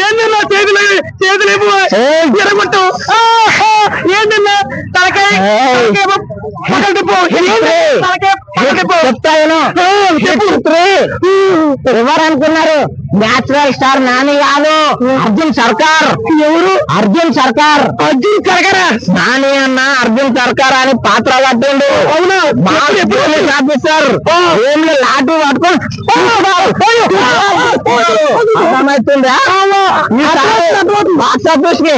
ఏంటన్నా చేతులేపు ఎరగొట్టు ఏంటన్నా తలకాయ చెప్తాను. ఎవరు అనుకున్నారు? న్యాచురల్ స్టార్ నాని కాదు, అర్జున్ సర్కార్. ఎవరు? అర్జున్ సర్కార్. అర్జున్ సర్కారా? నాని అన్న అర్జున్ సర్కార్ అని పాత్ర పట్టిండు. అవును, పోలీస్ ఆఫీసర్ ఏమి లాఠీ పట్టుకొని అర్థమవుతుందా? బాక్స్ ఆఫీస్ కి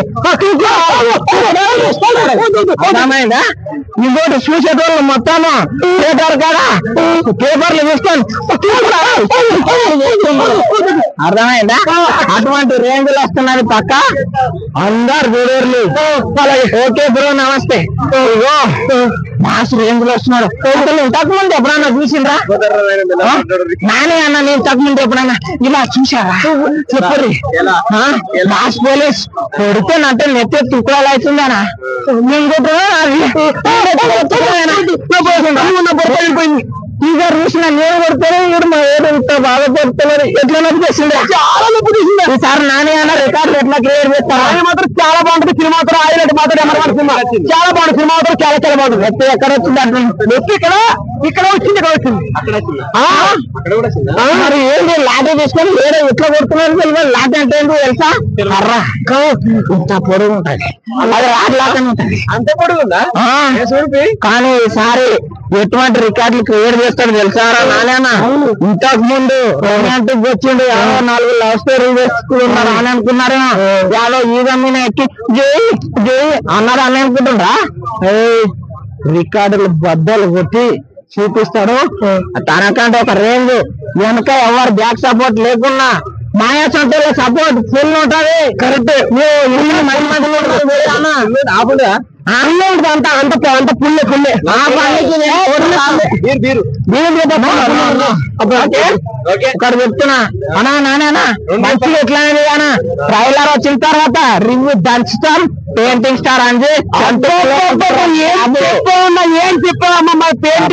అర్థమైందా? ఇంకోటి చూసేటోళ్ళు మొత్తము పేపర్ కదా, పేపర్లు చూస్తాను. అర్థమైందా? అటువంటి రేంజ్లు వస్తున్నది పక్క. అందరు చూడర్లు. ఓకే బ్రో, నమస్తే. ఇగో మాస్ రేంజ్ లో వస్తున్నాడు. ఇంతకుముందు ఎప్పుడన్నా చూసిండ్రా? నానే అన్న నేను ఇంతకుముందు ఎప్పుడన్నా ఇలా చూసారా? చెప్పరు. మాస్ పోలీస్ కొడుతేనంటే నెత్తే తుక్కురాలు అవుతుందనా? వెళ్ళిపోయింది. ఈగా చూసిన నేను కొడతాను, వీడు మా ఏడు బాగా కొడుతున్నాడు. ఎట్లా నొప్పి చేసింది? చాలా నొప్పి తీసింది. ఈసారి నాని అన్న రికార్డు ఎట్లా క్రియేట్ చేస్తారు? ఆయన మాత్రం చాలా బాగుంటుంది. సినిమా మాత్రం ఆయన మాత్రం సినిమా చాలా బాగుంటుంది. సినిమా మాత్రం చాలా చాలా బాగుంటుంది. నొప్పి ఎక్కడ వచ్చింది అంటున్నాను. నొప్పి ఇక్కడ వచ్చింది, ఇక్కడ వచ్చింది. మరి ఏంటి లాఠీ తీసుకొని వేరే ఎట్లా కొడుతున్నాను తెలియదు. లాఠీ అంటే ఏంటో తెలుసా? అర్రా ఇంత పొడుగు ఉంటుంది, అది రాట్లాగానే ఉంటుంది. అంత పొడుగుందా? కానీ ఈసారి ఎటువంటి రికార్డులు క్రియేట్ చేస్తాడు తెలుసారా నాన్న? ఇంతకు ముందు రొమాంటిక్ వచ్చిండు, 4 లవ్ స్టోరీలు చేసుకున్నారు అని అనుకున్నారు. యాదో ఈగ మీద ఎక్కి జై జై అన్నారు అని అనుకుంటుండ్రా? రికార్డులు బద్దలు కొట్టి చూపిస్తాడు. తనకంటే ఒక రేంజ్. వెనక ఎవరు బ్యాక్ సపోర్ట్ లేకున్నా మాయా సంతలో సపోర్ట్ ఫుల్ ఉంటది. కరెక్ట్. అంత అంత అంత పుల్లే పుల్లే ఒకటి చెప్తున్నా అనా నానేనా మంచిగా ఎట్లా అనా ట్రైలర్ వచ్చిన తర్వాత రివ్యూ దంచుతాం. పెయింటింగ్ స్టార్ అని ఏం చెప్పావమ్మా? పెయింటింగ్